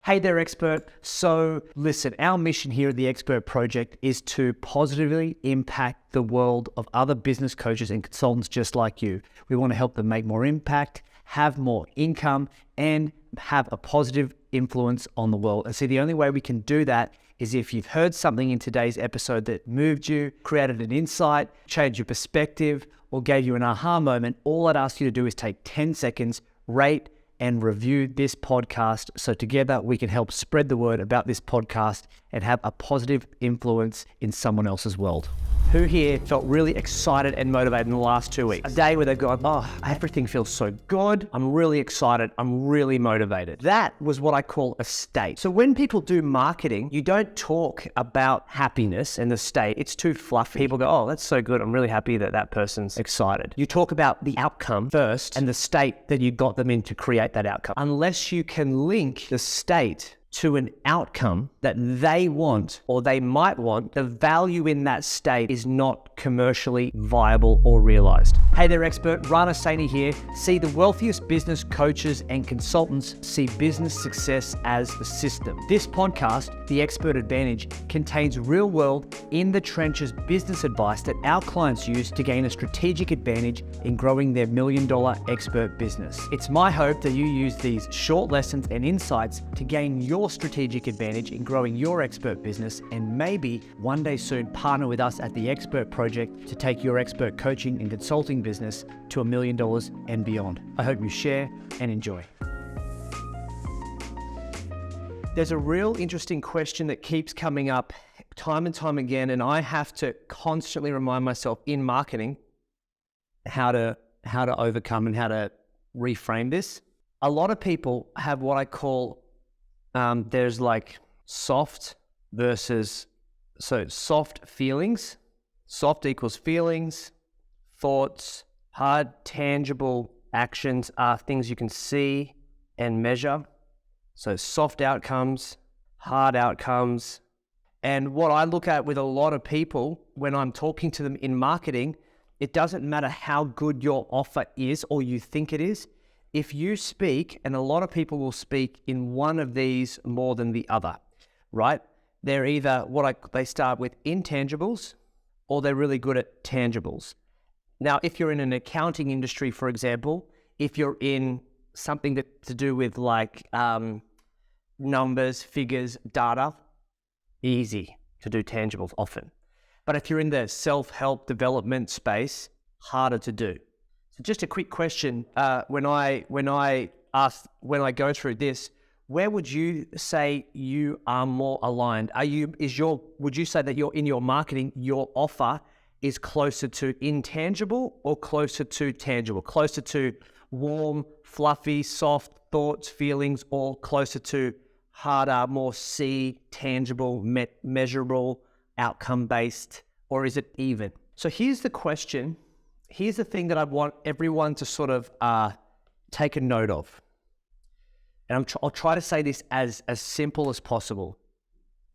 Hey there, expert. So listen, our mission here at the Expert Project is to positively impact the world of other business coaches and consultants just like you. We want to help them make more impact, have more income, and have a positive influence on the world. And see, the only way we can do that is if you've heard something in today's episode that moved you, created an insight, changed your perspective, or gave you an aha moment. All I'd ask you to do is take 10 seconds, rate, and review this podcast so together we can help spread the word about this podcast and have a positive influence in someone else's world. Who here felt really excited and motivated in the last 2 weeks? A day where they've gone, everything feels so good. I'm really excited. I'm really motivated. That was what I call a state. So when people do marketing, you don't talk about happiness and the state. It's too fluffy. People go, that's so good. I'm really happy that that person's excited. You talk about the outcome first and the state that you got them in to create that outcome. Unless you can link the state to an outcome that they want or they might want, the value in that state is not commercially viable or realized. Hey there, expert. Rana here. See, the wealthiest business coaches and consultants see business success as the system. This podcast, The Expert Advantage, contains real-world, in-the-trenches business advice that our clients use to gain a strategic advantage in growing their million-dollar expert business. It's my hope that you use these short lessons and insights to gain your strategic advantage in growing your expert business, and maybe one day soon partner with us at the Expert Project to take your expert coaching and consulting business to $1 million and beyond. I hope you share and enjoy. There's a real interesting question that keeps coming up time and time again, and I have to constantly remind myself in marketing how to overcome and how to reframe this. A lot of people have what I call there's like soft versus, so soft feelings. Soft equals feelings, thoughts. Hard, tangible actions are things you can see and measure. So soft outcomes, hard outcomes. And what I look at with a lot of people when I'm talking to them in marketing, it doesn't matter how good your offer is or you think it is. If you speak, and a lot of people will speak in one of these more than the other, right? They're either they start with intangibles or they're really good at tangibles. Now, if you're in an accounting industry, for example, if you're in something to do with like numbers, figures, data, easy to do tangibles often. But if you're in the self-help development space, harder to do. Just a quick question. When I go through this, where would you say you are more aligned? Would you say that in your marketing, your offer is closer to intangible or closer to tangible? Closer to warm, fluffy, soft thoughts, feelings, or closer to harder, more tangible, measurable, outcome-based, or is it even? So here's the question. Here's the thing that I want everyone to sort of take a note of. And I'll try to say this as simple as possible.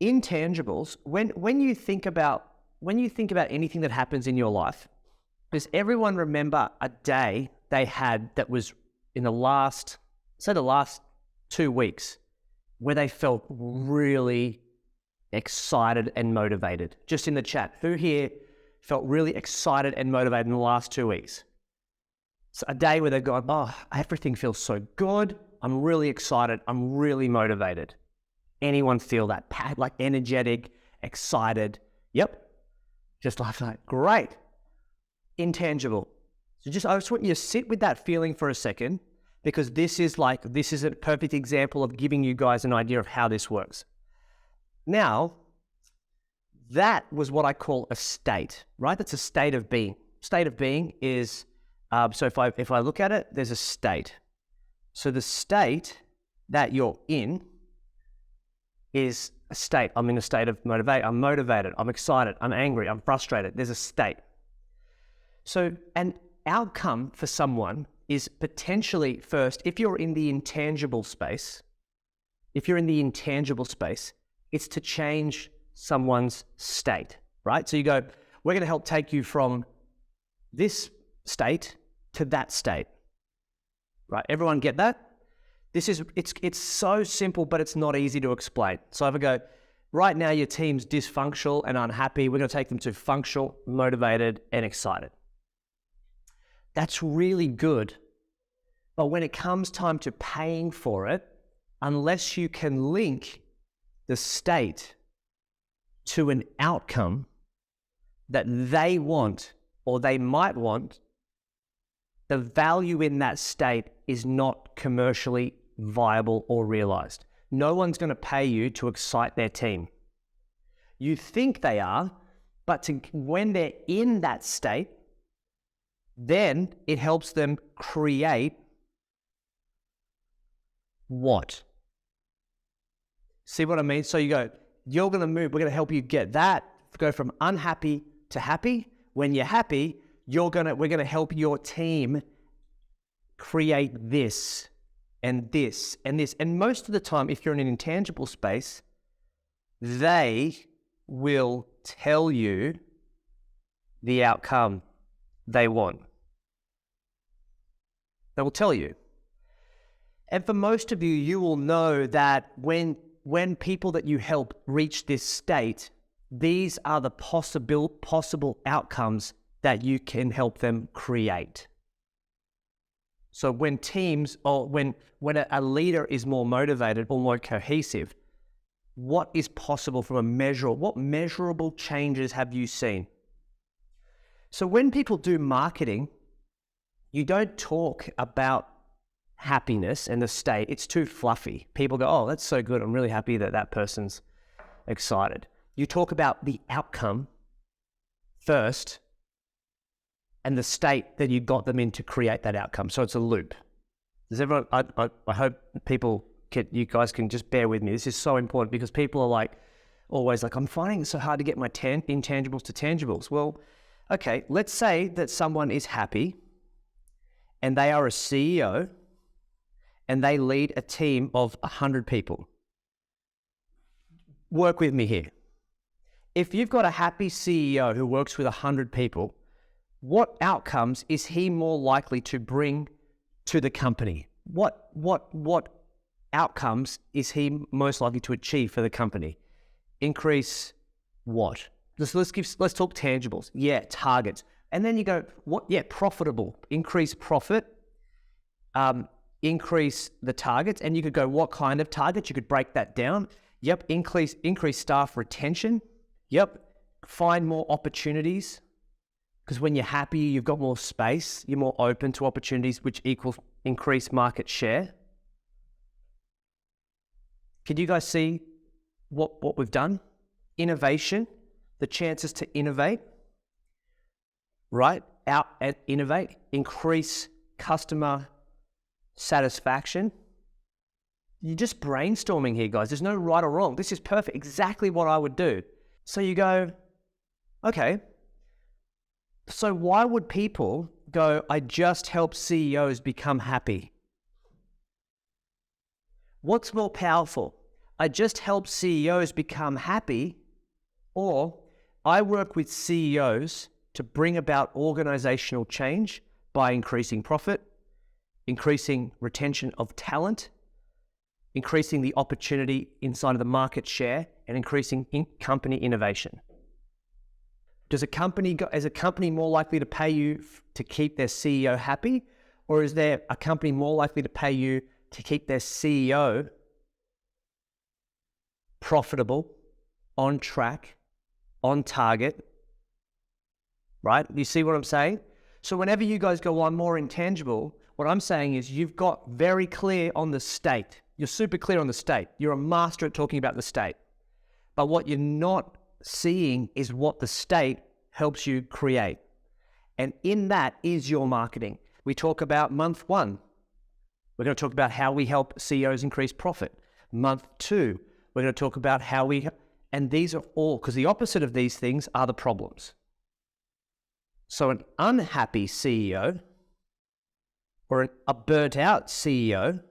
Intangibles, when you think about anything that happens in your life, does everyone remember a day they had that was in the last 2 weeks where they felt really excited and motivated? Just in the chat, who here felt really excited and motivated in the last 2 weeks? So a day where they've gone, everything feels so good. I'm really excited. I'm really motivated. Anyone feel that? Like energetic, excited? Yep. Just like that. Great. Intangible. So I just want you to sit with that feeling for a second, because this is a perfect example of giving you guys an idea of how this works. Now, that was what I call a state, right? That's a state of being. State of being is, so if I look at it, there's a state. So the state that you're in is a state. I'm in a state of I'm motivated, I'm excited, I'm angry, I'm frustrated. There's a state. So an outcome for someone is potentially first, if you're in the intangible space, it's to change someone's state, right? So you go, we're going to help take you from this state to that state, right? Everyone get that? It's so simple, but it's not easy to explain. So if I go, right now your team's dysfunctional and unhappy, we're going to take them to functional, motivated, and excited. That's really good. But when it comes time to paying for it, unless you can link the state to an outcome that they want or they might want, the value in that state is not commercially viable or realized. No one's going to pay you to excite their team. You think they are, but when they're in that state, then it helps them create what? See what I mean? So you go, you're going to move, we're going to help you get that, go from unhappy to happy. When you're happy, we're going to help your team create this and this and this. And most of the time, if you're in an intangible space, they will tell you the outcome they want. They will tell you. And for most of you, you will know that when people that you help reach this state, these are the possible outcomes that you can help them create. So when teams or when a leader is more motivated or more cohesive, what is possible from what measurable changes have you seen? So when people do marketing, you don't talk about happiness and the state. It's too fluffy. People go, oh, that's so good. I'm really happy that person's excited. You talk about the outcome first and the state that you got them in to create that outcome. So it's a loop. Does everyone, I hope you guys can just bear with me. This is so important because people are always like, I'm finding it so hard to get my intangibles to tangibles. Well, okay, let's say that someone is happy and they are a CEO and they lead a team of 100 people. Work with me here. If you've got a happy CEO who works with 100 people, what outcomes is he more likely to bring to the company? What outcomes is he most likely to achieve for the company? Increase what? Let's talk tangibles. Yeah, targets. And then you go, what? Yeah, profitable. Increase profit. Increase the targets. And you could go, what kind of targets? You could break that down. Yep, increase staff retention. Yep, find more opportunities. Because when you're happy, you've got more space. You're more open to opportunities, which equals increased market share. Can you guys see what we've done? Innovation, the chances to innovate, right? Out and innovate, increase customer satisfaction. You're just brainstorming here, guys. There's no right or wrong. This is perfect. Exactly what I would do. So you go, okay, so why would people go, I just help CEOs become happy? What's more powerful? I just help CEOs become happy, or I work with CEOs to bring about organizational change by increasing profit, increasing retention of talent, increasing the opportunity inside of the market share, and increasing company innovation. Is a company more likely to pay you to keep their CEO happy, or is there a company more likely to pay you to keep their CEO profitable, on track, on target? Right? You see what I'm saying? So whenever you guys go, well, I'm more intangible, what I'm saying is you've got very clear on the state. You're super clear on the state. You're a master at talking about the state. But what you're not seeing is what the state helps you create. And in that is your marketing. We talk about month 1. We're going to talk about how we help CEOs increase profit. Month 2, we're going to talk about how and these are all, because the opposite of these things are the problems. So an unhappy CEO or a burnt out CEO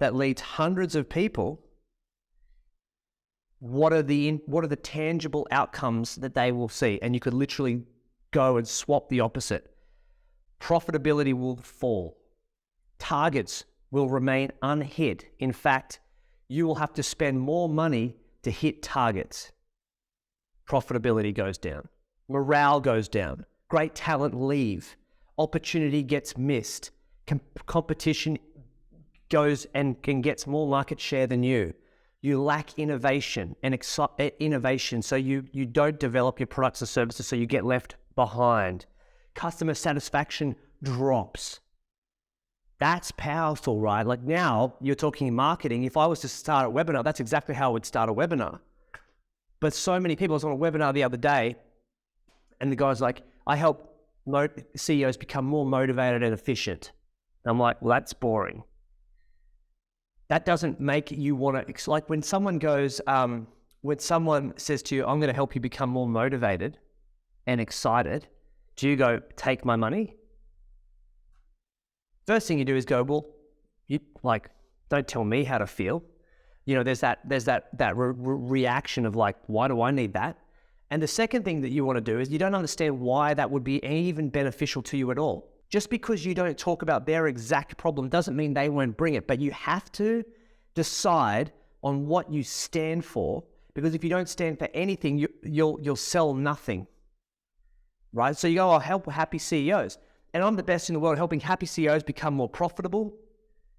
that leads hundreds of people, what are the tangible outcomes that they will see? And you could literally go and swap the opposite. Profitability will fall. Targets will remain unhit. In fact, you will have to spend more money to hit targets. Profitability goes down. Morale goes down. Great talent leave. Opportunity gets missed. Competition goes and gets more market share than you. You lack innovation and innovation, so you don't develop your products or services, so you get left behind. Customer satisfaction drops. That's powerful, right? Like now you're talking marketing. If I was to start a webinar, that's exactly how I would start a webinar. But so many people, I was on a webinar the other day, and the guy's like, I help CEOs become more motivated and efficient. And I'm like, well, that's boring. That doesn't make you want to, like when someone goes, when someone says to you, I'm going to help you become more motivated and excited, do you go, take my money? First thing you do is go, well, you like, don't tell me how to feel. You know, there's that reaction of like, why do I need that? And the second thing that you want to do is you don't understand why that would be even beneficial to you at all. Just because you don't talk about their exact problem doesn't mean they won't bring it, but you have to decide on what you stand for, because if you don't stand for anything, you'll sell nothing, right? So you go, I'll help happy CEOs. And I'm the best in the world helping happy CEOs become more profitable,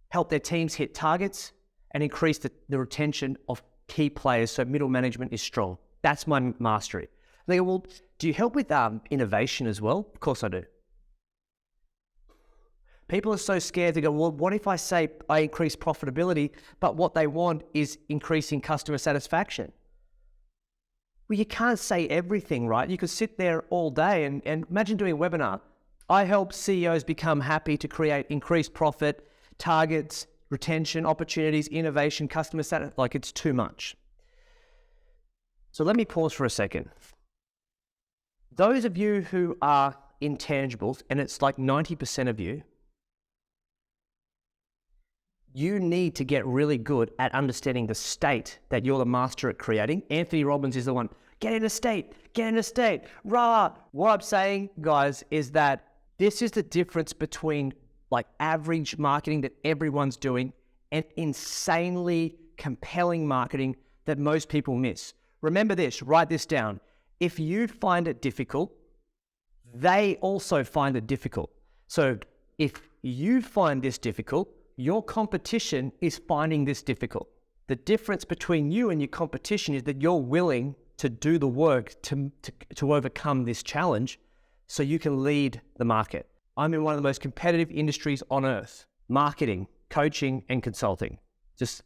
help their teams hit targets, and increase the retention of key players so middle management is strong. That's my mastery. They go, well, do you help with innovation as well? Of course I do. People are so scared to go, well, what if I say I increase profitability, but what they want is increasing customer satisfaction? Well, you can't say everything, right? You could sit there all day and imagine doing a webinar. I help CEOs become happy to create increased profit, targets, retention, opportunities, innovation, customer satisfaction. Like it's too much. So let me pause for a second. Those of you who are intangibles, and it's like 90% of you, you need to get really good at understanding the state that you're the master at creating. Anthony Robbins is the one, get in a state, rah. What I'm saying, guys, is that this is the difference between like average marketing that everyone's doing and insanely compelling marketing that most people miss. Remember this, write this down. If you find it difficult, they also find it difficult. So if you find this difficult, your competition is finding this difficult. The difference between you and your competition is that you're willing to do the work to overcome this challenge so you can lead the market. I'm in one of the most competitive industries on earth, marketing, coaching, and consulting. Just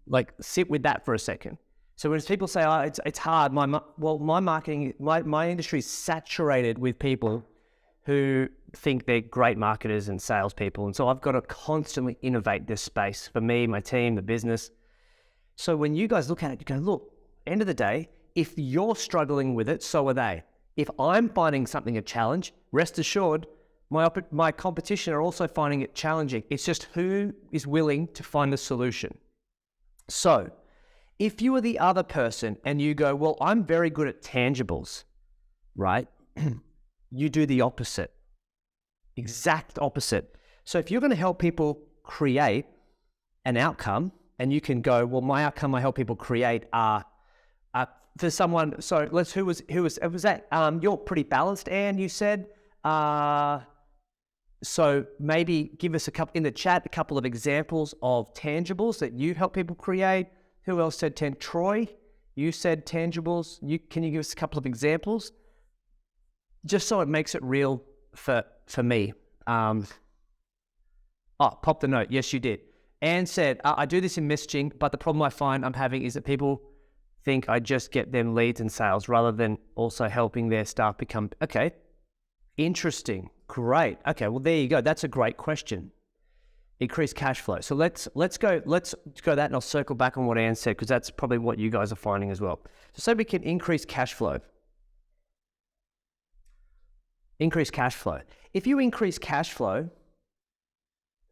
like sit with that for a second. So when people say, oh, it's hard, my marketing, my industry is saturated with people who think they're great marketers and salespeople. And so I've got to constantly innovate this space for me, my team, the business. So when you guys look at it, you go, look, end of the day, if you're struggling with it, so are they. If I'm finding something a challenge, rest assured, my competition are also finding it challenging. It's just who is willing to find the solution. So if you are the other person and you go, well, I'm very good at tangibles, right? You do the opposite, exact opposite. So if you're going to help people create an outcome, and you can go, well, my outcome I help people create are for someone. So who was that? You're pretty balanced, Anne. You said. So maybe give us in the chat a couple of examples of tangibles that you help people create. Who else said Troy? You said tangibles. Can you give us a couple of examples? Just so it makes it real for me. Pop the note. Yes, you did. Anne said, I do this in messaging, but the problem I find I'm having is that people think I just get them leads and sales rather than also helping their staff become, okay, interesting, great. Okay, well, there you go. That's a great question. Increase cash flow. So let's go that, and I'll circle back on what Anne said, because that's probably what you guys are finding as well. So we can increase cash flow. Increase cash flow. If you increase cash flow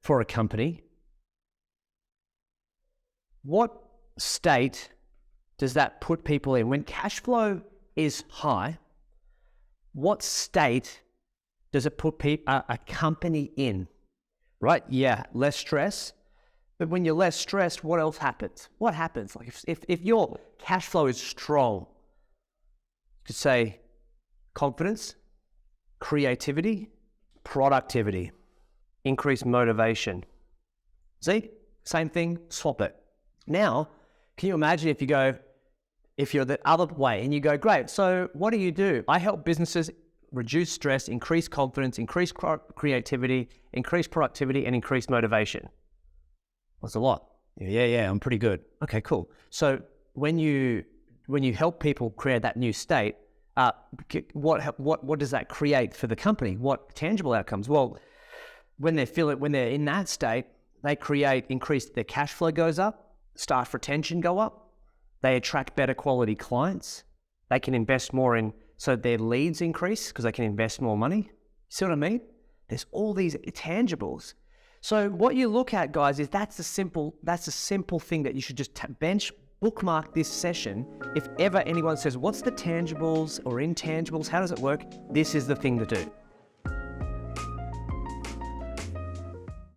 for a company, what state does that put people in? When cash flow is high, what state does it put a company in? right? Yeah, less stress. But when you're less stressed, what else happens? What happens? Like if your cash flow is strong, you could say confidence, creativity, productivity, increased motivation. See, same thing, swap it. Now, can you imagine if you're the other way and you go, great, so what do? I help businesses reduce stress, increase confidence, increase creativity, increase productivity, and increase motivation. That's a lot. Yeah, I'm pretty good. Okay, cool. So when you help people create that new state, what does that create for the company? What tangible outcomes? Well, when they're in that state, they their cash flow goes up, staff retention go up, they attract better quality clients, they can invest more so their leads increase because they can invest more money. See what I mean? There's all these tangibles. So what you look at, guys, is that's a simple thing that you should just bookmark this session. If ever anyone says, what's the tangibles or intangibles? How does it work? This is the thing to do.